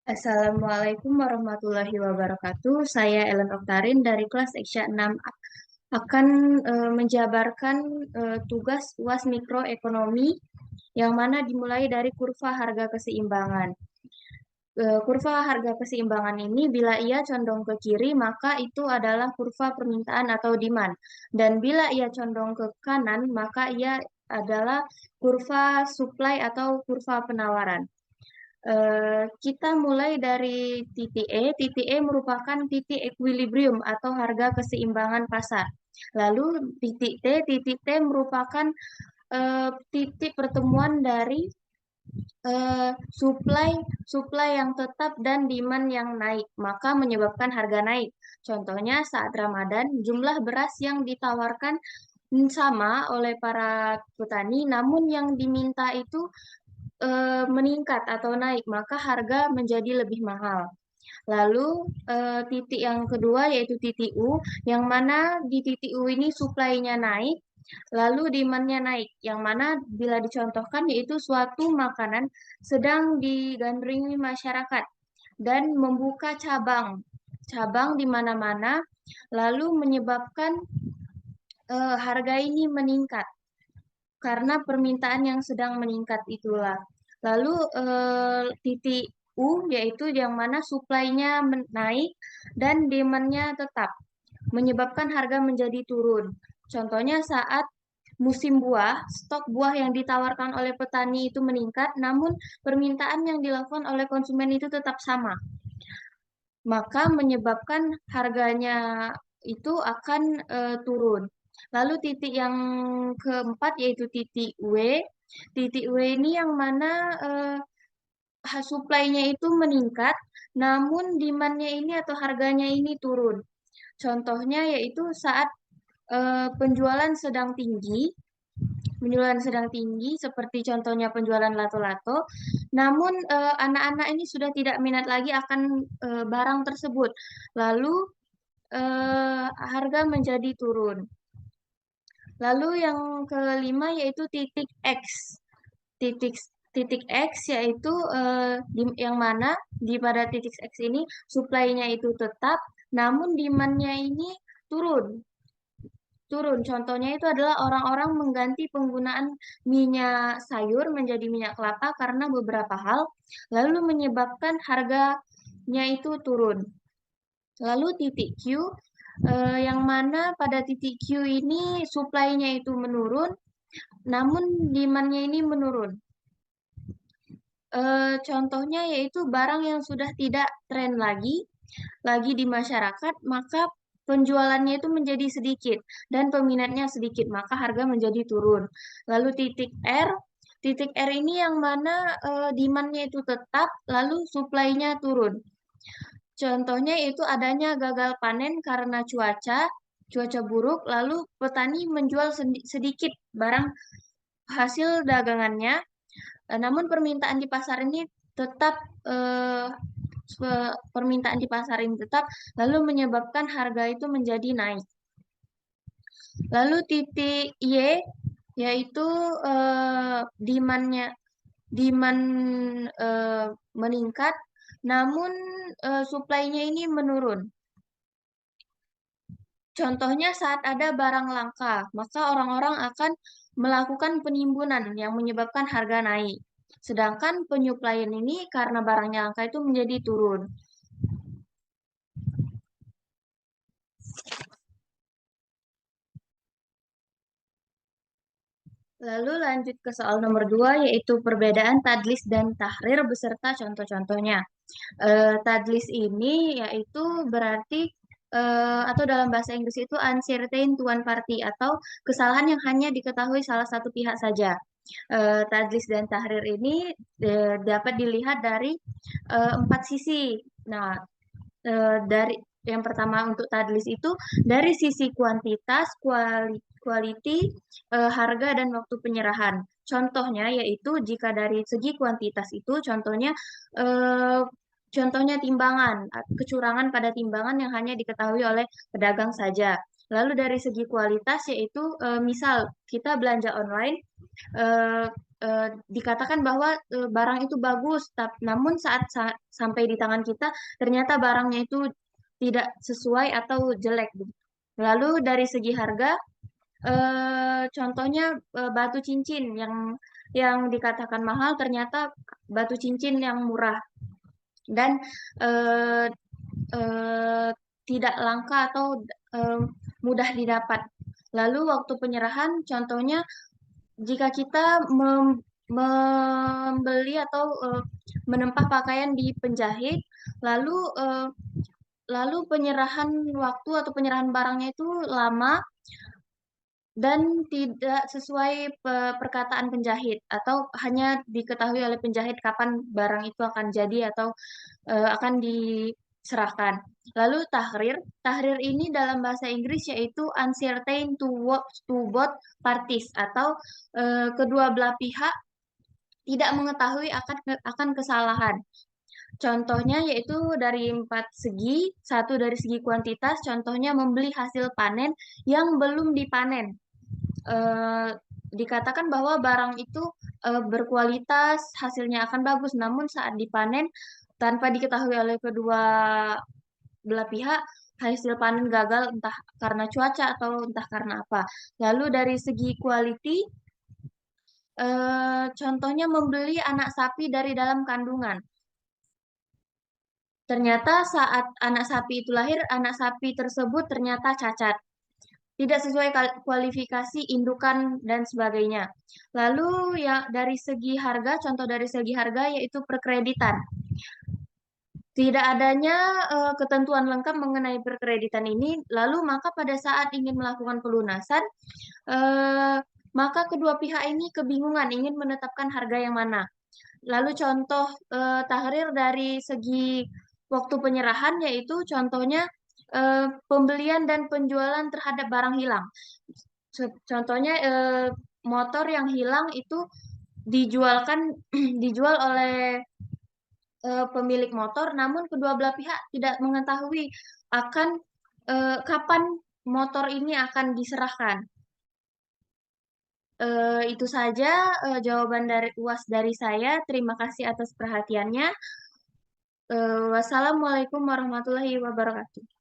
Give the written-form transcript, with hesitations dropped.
Assalamualaikum warahmatullahi wabarakatuh. Saya Ellen Oktarin dari kelas Eksya 6 akan menjabarkan tugas UAS Mikroekonomi yang mana dimulai dari kurva harga keseimbangan. Kurva harga keseimbangan ini bila ia condong ke kiri maka itu adalah kurva permintaan atau demand. Dan bila ia condong ke kanan maka ia adalah kurva supply atau kurva penawaran. Kita mulai dari titik E. Titik E merupakan titik equilibrium atau harga keseimbangan pasar. Lalu titik T merupakan titik pertemuan dari supply supply yang tetap dan demand yang naik, maka menyebabkan harga naik. Contohnya saat Ramadan, jumlah beras yang ditawarkan sama oleh para petani, namun yang diminta itu meningkat atau naik, maka harga menjadi lebih mahal. Lalu titik yang kedua yaitu titik U, yang mana di titik U ini supply-nya naik, lalu demand-nya naik, yang mana bila dicontohkan yaitu suatu makanan sedang digandrungi masyarakat dan membuka cabang di mana-mana, lalu menyebabkan harga ini meningkat karena permintaan yang sedang meningkat itulah. Lalu titik U yaitu yang mana supply-nya naik dan demand-nya tetap, menyebabkan harga menjadi turun. Contohnya saat musim buah, stok buah yang ditawarkan oleh petani itu meningkat, namun permintaan yang dilakukan oleh konsumen itu tetap sama. Maka menyebabkan harganya itu akan turun. Lalu titik yang keempat yaitu titik W. Titik W ini yang mana supply-nya itu meningkat, namun demand-nya ini atau harganya ini turun. Contohnya yaitu saat penjualan sedang tinggi seperti contohnya penjualan lato-lato. Namun anak-anak ini sudah tidak minat lagi akan barang tersebut. Lalu harga menjadi turun. Lalu yang kelima yaitu titik X. Titik titik X yaitu yang mana di pada titik X ini supply-nya itu tetap, namun demand-nya ini turun. Contohnya itu adalah orang-orang mengganti penggunaan minyak sayur menjadi minyak kelapa karena beberapa hal, lalu menyebabkan harganya itu turun. Lalu titik Q, yang mana pada titik Q ini supply-nya itu menurun, namun demand-nya ini menurun. Contohnya yaitu barang yang sudah tidak tren lagi di masyarakat, maka penjualannya itu menjadi sedikit dan peminatnya sedikit, maka harga menjadi turun. Lalu titik R ini yang mana demand-nya itu tetap, lalu supply-nya turun. Contohnya itu adanya gagal panen karena cuaca buruk, lalu petani menjual sedikit barang hasil dagangannya, namun permintaan di pasar ini tetap eh, permintaan di pasar ini tetap, lalu menyebabkan harga itu menjadi naik. Lalu titik Y yaitu demand meningkat, namun supply-nya ini menurun. Contohnya saat ada barang langka, maka orang-orang akan melakukan penimbunan yang menyebabkan harga naik. Sedangkan penyuplaian ini karena barangnya langka itu menjadi turun. Lalu lanjut ke soal nomor 2, yaitu perbedaan tadlis dan tahrir beserta contoh-contohnya. Tadlis ini yaitu berarti atau dalam bahasa Inggris itu uncertain to one party atau kesalahan yang hanya diketahui salah satu pihak saja. Tadlis dan tahrir ini dapat dilihat dari 4 sisi. Nah, dari yang pertama untuk tadlis itu dari sisi kuantitas, quality, harga dan waktu penyerahan. Contohnya yaitu jika dari segi kuantitas itu eh, contohnya timbangan, kecurangan pada timbangan yang hanya diketahui oleh pedagang saja. Lalu dari segi kualitas yaitu misal kita belanja online eh, dikatakan bahwa barang itu bagus, namun saat sampai di tangan kita ternyata barangnya itu tidak sesuai atau jelek. Lalu dari segi harga, contohnya batu cincin yang dikatakan mahal ternyata batu cincin yang murah dan eh, eh, tidak langka atau eh, mudah didapat. Lalu waktu penyerahan, contohnya jika kita membeli atau menempah pakaian di penjahit, lalu lalu penyerahan waktu atau penyerahan barangnya itu lama dan tidak sesuai perkataan penjahit atau hanya diketahui oleh penjahit kapan barang itu akan jadi atau akan diserahkan. Lalu tahrir, tahrir ini dalam bahasa Inggris yaitu uncertain to both parties atau kedua belah pihak tidak mengetahui akan kesalahan. Contohnya yaitu dari 4 segi, satu dari segi kuantitas, contohnya membeli hasil panen yang belum dipanen. Eh, Dikatakan bahwa barang itu berkualitas, hasilnya akan bagus, namun saat dipanen tanpa diketahui oleh kedua belah pihak, hasil panen gagal entah karena cuaca atau entah karena apa. Lalu dari segi quality, contohnya membeli anak sapi dari dalam kandungan. Ternyata saat anak sapi itu lahir, anak sapi tersebut ternyata cacat. Tidak sesuai kualifikasi indukan dan sebagainya. Lalu ya dari segi harga, contoh dari segi harga yaitu perkreditan. Tidak adanya ketentuan lengkap mengenai perkreditan ini, lalu maka pada saat ingin melakukan pelunasan, eh, maka kedua pihak ini kebingungan ingin menetapkan harga yang mana. Lalu contoh tahrir dari segi waktu penyerahan yaitu contohnya pembelian dan penjualan terhadap barang hilang. Contohnya motor yang hilang itu dijualkan dijual oleh pemilik motor, namun kedua belah pihak tidak mengetahui akan kapan motor ini akan diserahkan. Itu saja jawaban dari UAS dari saya. Terima kasih atas perhatiannya. Wassalamualaikum warahmatullahi wabarakatuh.